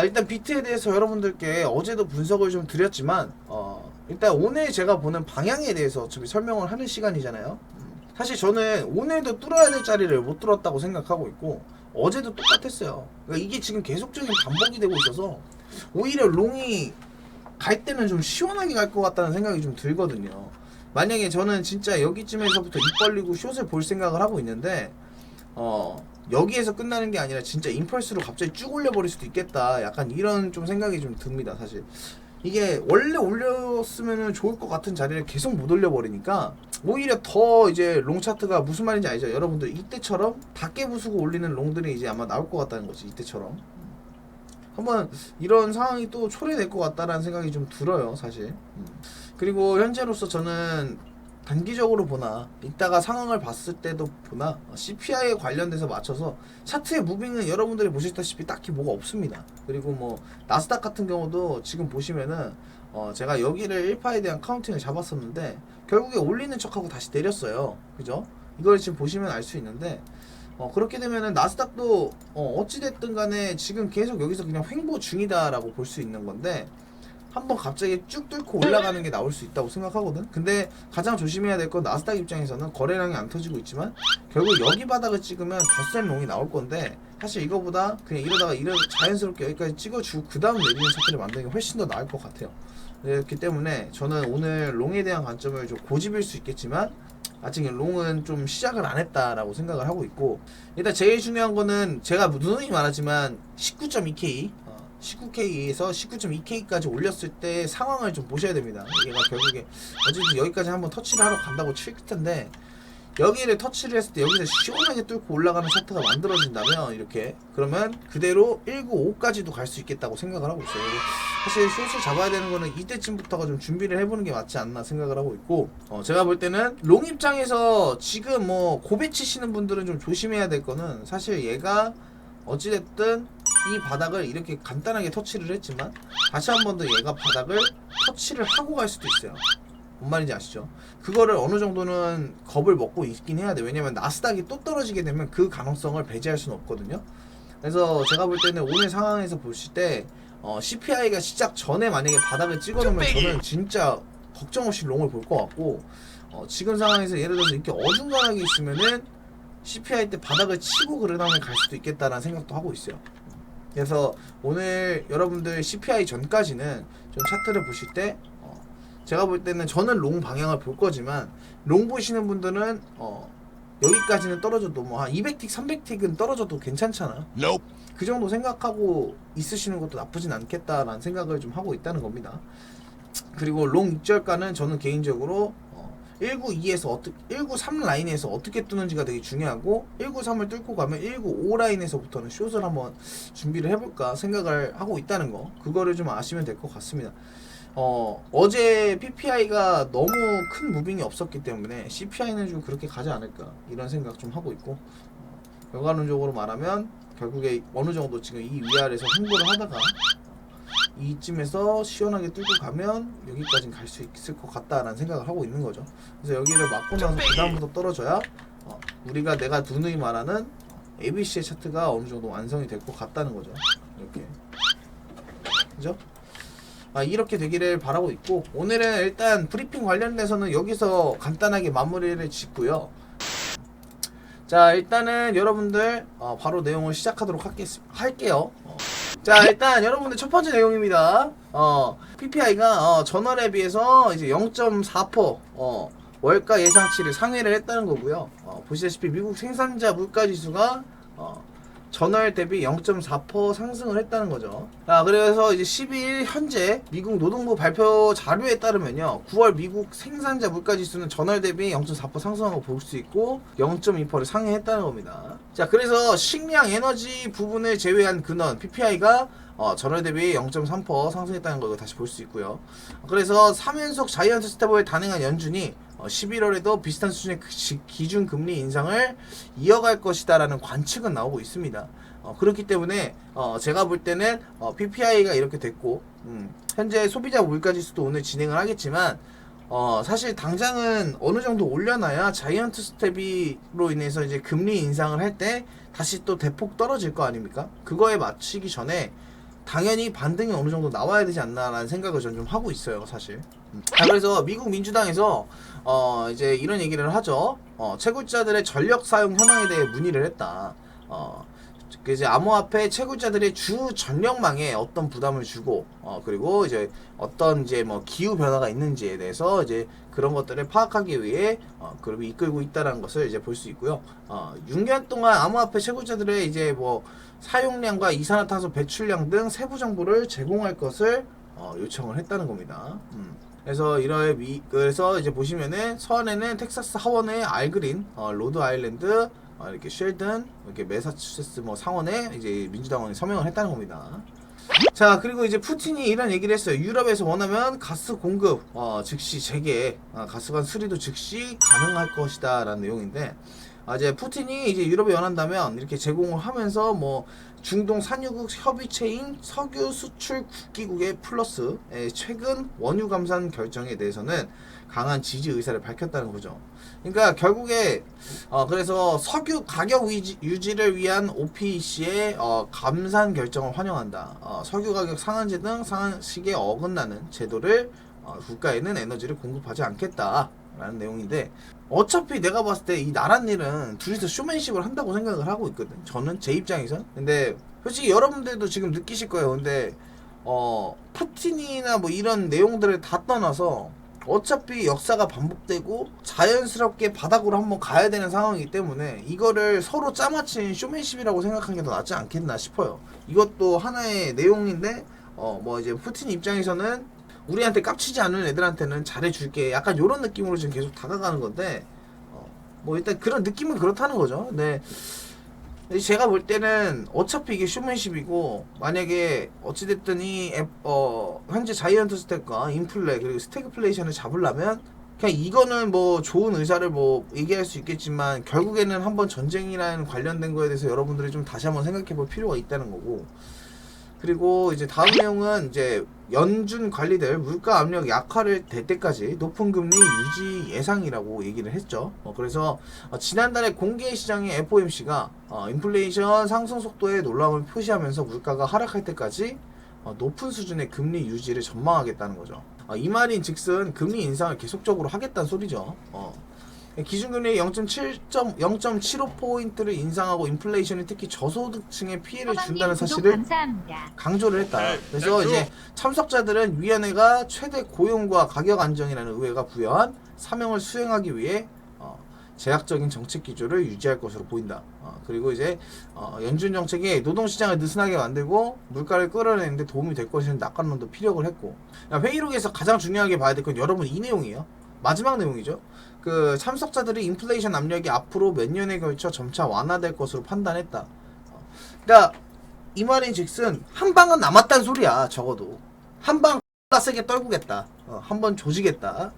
일단 비트에 대해서 여러분들께 어제도 분석을 좀 드렸지만 일단 오늘 제가 보는 방향에 대해서 좀 설명을 하는 시간이잖아요. 사실 저는 오늘도 뚫어야 될 자리를 못 뚫었다고 생각하고 있고 어제도 똑같았어요. 그러니까 이게 지금 계속적인 반복이 되고 있어서 오히려 롱이 갈 때는 좀 시원하게 갈 것 같다는 생각이 좀 들거든요. 만약에 저는 진짜 여기쯤에서부터 입 벌리고 숏을 볼 생각을 하고 있는데 여기에서 끝나는 게 아니라 진짜 임펄스로 갑자기 쭉 올려버릴 수도 있겠다. 약간 이런 좀 생각이 좀 듭니다, 사실. 이게 원래 올렸으면 좋을 것 같은 자리를 계속 못 올려버리니까 오히려 더 이제 롱 차트가 무슨 말인지 알죠? 여러분들 이때처럼 다 깨부수고 올리는 롱들이 이제 아마 나올 것 같다는 거지, 이때처럼. 한번 이런 상황이 또 초래될 것 같다라는 생각이 좀 들어요, 사실. 그리고 현재로서 저는 단기적으로 보나 이따가 상황을 봤을 때도 보나 CPI에 관련돼서 맞춰서 차트의 무빙은 여러분들이 보시다시피 딱히 뭐가 없습니다. 그리고 뭐 나스닥 같은 경우도 지금 보시면은 제가 여기를 1파에 대한 카운팅을 잡았었는데 결국에 올리는 척하고 다시 내렸어요. 그죠? 이걸 지금 보시면 알 수 있는데 그렇게 되면은 나스닥도 어찌됐든 간에 지금 계속 여기서 그냥 횡보 중이다라고 볼 수 있는 건데 한번 갑자기 쭉 뚫고 올라가는 게 나올 수 있다고 생각하거든. 근데 가장 조심해야 될 건 나스닥 입장에서는 거래량이 안 터지고 있지만 결국 여기 바닥을 찍으면 더 센 롱이 나올 건데 사실 이거보다 그냥 이러다가 자연스럽게 여기까지 찍어주고 그 다음 내리는 차트를 만드는 게 훨씬 더 나을 것 같아요. 그렇기 때문에 저는 오늘 롱에 대한 관점을 좀 고집일 수 있겠지만 아직 롱은 좀 시작을 안 했다라고 생각을 하고 있고, 일단 제일 중요한 거는 제가 누누이 말하지만 19.2K 19K에서 19.2K까지 올렸을 때 상황을 좀 보셔야 됩니다. 얘가 결국에 어쨌든 여기까지 한번 터치를 하러 간다고 칠 텐데 여기를 터치를 했을 때 여기서 시원하게 뚫고 올라가는 차트가 만들어진다면 이렇게 그러면 그대로 195까지도 갈 수 있겠다고 생각을 하고 있어요. 사실 숏을 잡아야 되는 거는 이때쯤부터가 좀 준비를 해보는 게 맞지 않나 생각을 하고 있고, 제가 볼 때는 롱 입장에서 지금 뭐 고배 치시는 분들은 좀 조심해야 될 거는 사실 얘가 어찌됐든 이 바닥을 이렇게 간단하게 터치를 했지만 다시 한 번 더 얘가 바닥을 터치를 하고 갈 수도 있어요. 뭔 말인지 아시죠? 그거를 어느 정도는 겁을 먹고 있긴 해야 돼. 왜냐면 나스닥이 또 떨어지게 되면 그 가능성을 배제할 수는 없거든요. 그래서 제가 볼 때는 오늘 상황에서 보실 때 CPI가 시작 전에 만약에 바닥을 찍어놓으면 저는 진짜 걱정 없이 롱을 볼 것 같고, 지금 상황에서 예를 들어서 이렇게 어중간하게 있으면은 CPI 때 바닥을 치고 그 다음에 갈 수도 있겠다라는 생각도 하고 있어요. 그래서 오늘 여러분들 CPI 전까지는 좀 차트를 보실 때 제가 볼 때는 저는 롱 방향을 볼 거지만 롱 보시는 분들은 여기까지는 떨어져도 뭐 한 200틱 300틱은 떨어져도 괜찮잖아. Nope. 그 정도 생각하고 있으시는 것도 나쁘진 않겠다라는 생각을 좀 하고 있다는 겁니다. 그리고 롱 익절가는 저는 개인적으로 192에서 193 라인에서 어떻게 뜨는지가 되게 중요하고 193을 뚫고 가면 195 라인에서부터는 숏을 한번 준비를 해볼까 생각을 하고 있다는 거, 그거를 좀 아시면 될 것 같습니다. 어제 PPI가 너무 큰 무빙이 없었기 때문에 CPI는 좀 그렇게 가지 않을까 이런 생각 좀 하고 있고, 결과론적으로 말하면 결국에 어느 정도 지금 이 위아래에서 홍보를 하다가 이쯤에서 시원하게 뚫고 가면 여기까지는 갈 수 있을 것 같다라는 생각을 하고 있는 거죠. 그래서 여기를 맞고 나서 그 다음부터 떨어져야 우리가 내가 누누이 말하는 ABC의 차트가 어느 정도 완성이 될 것 같다는 거죠. 이렇게, 그죠? 이렇게 되기를 바라고 있고, 오늘은 일단 브리핑 관련돼서는 여기서 간단하게 마무리를 짓고요. 자, 일단은 여러분들 바로 내용을 시작하도록 할게요. 자, 일단 여러분들 첫 번째 내용입니다. PPI가 전월에 비해서 이제 0.4% 월가 예상치를 상회를 했다는 거고요. 보시다시피 미국 생산자 물가지수가 전월 대비 0.4% 상승을 했다는 거죠. 그래서 이제 12일 현재 미국 노동부 발표 자료에 따르면요, 9월 미국 생산자 물가지수는 전월 대비 0.4% 상승한 거 볼 수 있고 0.2%를 상회했다는 겁니다. 자, 그래서 식량 에너지 부분을 제외한 근원 PPI가 전월 대비 0.3% 상승했다는 걸 다시 볼 수 있고요. 그래서 3연속 자이언트 스텝을 단행한 연준이 11월에도 비슷한 수준의 기준 금리 인상을 이어갈 것이다 라는 관측은 나오고 있습니다. 그렇기 때문에 제가 볼 때는 PPI가 이렇게 됐고, 현재 소비자 물가지수도 오늘 진행을 하겠지만 사실 당장은 어느 정도 올려놔야 자이언트 스텝으로 인해서 이제 금리 인상을 할 때 다시 또 대폭 떨어질 거 아닙니까? 그거에 맞추기 전에 당연히 반등이 어느 정도 나와야 되지 않나라는 생각을 저는 좀 하고 있어요, 사실. 그래서 미국 민주당에서 이제 이런 얘기를 하죠. 채굴자들의 전력 사용 현황에 대해 문의를 했다. 이제 암호화폐 채굴자들의 주 전력망에 어떤 부담을 주고 그리고 이제 어떤 이제 뭐 기후 변화가 있는지에 대해서 이제 그런 것들을 파악하기 위해 그룹이 이끌고 있다는 것을 이제 볼 수 있고요. 6년 동안 암호화폐 채굴자들의 이제 뭐 사용량과 이산화탄소 배출량 등 세부 정보를 제공할 것을 요청을 했다는 겁니다. 그래서 그래서 이제 보시면은 서안에는 텍사스 하원의 알그린, 로드 아일랜드, 이렇게 쉘든, 이렇게 매사추세츠 뭐 상원에 이제 민주당원이 서명을 했다는 겁니다. 자, 그리고 이제 푸틴이 이런 얘기를 했어요. 유럽에서 원하면 가스 공급 즉시 재개, 가스관 수리도 즉시 가능할 것이다 라는 내용인데, 이제 푸틴이 이제 유럽에 원한다면 이렇게 제공을 하면서 뭐 중동 산유국 협의체인 석유 수출 국기국의 플러스 최근 원유 감산 결정에 대해서는 강한 지지 의사를 밝혔다는 거죠. 그러니까 결국에 그래서 석유 가격 유지를 위한 OPEC의 감산 결정을 환영한다. 석유 가격 상한제 등 상한식에 어긋나는 제도를 국가에는 에너지를 공급하지 않겠다라는 내용인데, 어차피 내가 봤을 때 이 나란 일은 둘이서 쇼맨십을 한다고 생각을 하고 있거든. 저는 제 입장에서. 근데 솔직히 여러분들도 지금 느끼실 거예요. 근데 푸틴이나 뭐 이런 내용들을 다 떠나서 어차피 역사가 반복되고 자연스럽게 바닥으로 한번 가야 되는 상황이기 때문에 이거를 서로 짜맞힌 쇼맨십이라고 생각하는 게 더 낫지 않겠나 싶어요. 이것도 하나의 내용인데 뭐 이제 푸틴 입장에서는 우리한테 깝치지 않는 애들한테는 잘해줄게, 약간 요런 느낌으로 지금 계속 다가가는 건데 뭐 일단 그런 느낌은 그렇다는 거죠. 네. 제가 볼 때는 어차피 이게 쇼맨십이고, 만약에 어찌됐든 현재 자이언트 스택과 인플레 그리고 스태그플레이션을 잡으려면 그냥 이거는 뭐 좋은 의사를 뭐 얘기할 수 있겠지만 결국에는 한번 전쟁이랑 관련된 거에 대해서 여러분들이 좀 다시 한번 생각해 볼 필요가 있다는 거고, 그리고 이제 다음 내용은 이제 연준 관리들 물가 압력 약화를 될 때까지 높은 금리 유지 예상이라고 얘기를 했죠. 그래서 지난달에 공개 시장의 FOMC가 인플레이션 상승 속도에 놀라움을 표시하면서 물가가 하락할 때까지 높은 수준의 금리 유지를 전망하겠다는 거죠. 이 말인 즉슨 금리 인상을 계속적으로 하겠다는 소리죠. 기준금리 0.75포인트를 인상하고 인플레이션이 특히 저소득층에 피해를 준다는 사실을 강조를 했다. 그래서 이제 참석자들은 위원회가 최대 고용과 가격 안정이라는 의회가 부여한 사명을 수행하기 위해 제약적인 정책 기조를 유지할 것으로 보인다. 그리고 이제 연준 정책이 노동시장을 느슨하게 만들고 물가를 끌어내는데 도움이 될 것이라는 낙관론도 피력을 했고, 회의록에서 가장 중요하게 봐야 될 건 여러분 이 내용이에요. 마지막 내용이죠. 그 참석자들이 인플레이션 압력이 앞으로 몇 년에 걸쳐 점차 완화될 것으로 판단했다. 그러니까 이 말인 즉슨 한 방은 남았단 소리야. 적어도 한 방 세게 떨구겠다. 한 번 조지겠다.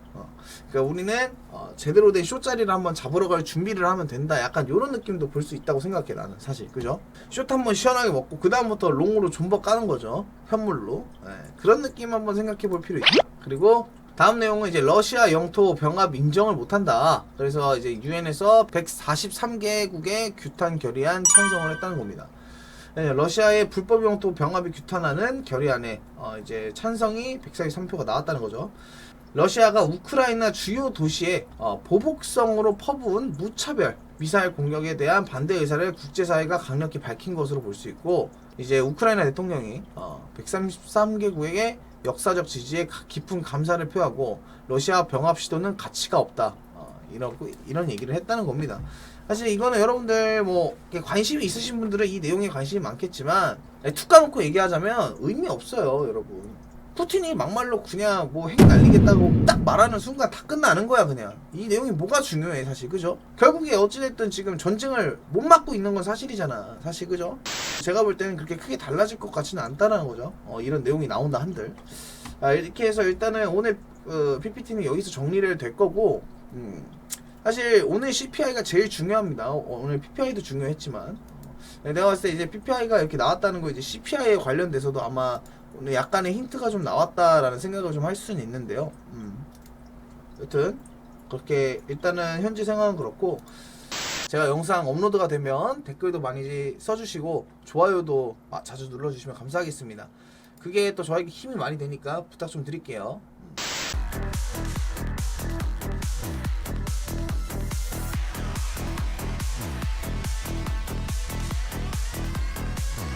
그러니까 우리는 제대로 된 쇼자리를 한번 잡으러 갈 준비를 하면 된다. 약간 이런 느낌도 볼 수 있다고 생각해, 나는 사실. 그죠? 쇼트 한번 시원하게 먹고 그 다음부터 롱으로 존버 까는 거죠. 현물로. 그런 느낌 한번 생각해 볼 필요 있다. 그리고 다음 내용은 이제 러시아 영토 병합 인정을 못한다. 그래서 이제 유엔에서 143개국의 규탄 결의안 찬성을 했다는 겁니다. 러시아의 불법 영토 병합이 규탄하는 결의안에 이제 찬성이 143표가 나왔다는 거죠. 러시아가 우크라이나 주요 도시에 보복성으로 퍼부은 무차별 미사일 공격에 대한 반대 의사를 국제사회가 강력히 밝힌 것으로 볼 수 있고, 이제 우크라이나 대통령이 133개국에게 역사적 지지에 깊은 감사를 표하고 러시아 병합 시도는 가치가 없다. 이런 얘기를 했다는 겁니다. 사실 이거는 여러분들 뭐 관심이 있으신 분들은 이 내용에 관심이 많겠지만 툭 까놓고 얘기하자면 의미 없어요, 여러분. 푸틴이 막말로 그냥 뭐 핵 날리겠다고 딱 말하는 순간 다 끝나는 거야, 그냥. 이 내용이 뭐가 중요해, 사실, 그죠? 결국에 어찌됐든 지금 전쟁을 못 막고 있는 건 사실이잖아, 사실, 그죠? 제가 볼 때는 그렇게 크게 달라질 것 같지는 않다라는 거죠. 이런 내용이 나온다 한들. 이렇게 해서 일단은 오늘 PPT는 여기서 정리를 될 거고, 사실 오늘 CPI가 제일 중요합니다. 오늘 PPI도 중요했지만 내가 봤을 때 이제 PPI가 이렇게 나왔다는 거, 이제 CPI에 관련돼서도 아마 오늘 약간의 힌트가 좀 나왔다라는 생각을 좀 할 수는 있는데요. 여튼 그렇게 일단은 현재 상황은 그렇고, 제가 영상 업로드가 되면 댓글도 많이 써주시고 좋아요도 자주 눌러주시면 감사하겠습니다. 그게 또 저에게 힘이 많이 되니까 부탁 좀 드릴게요.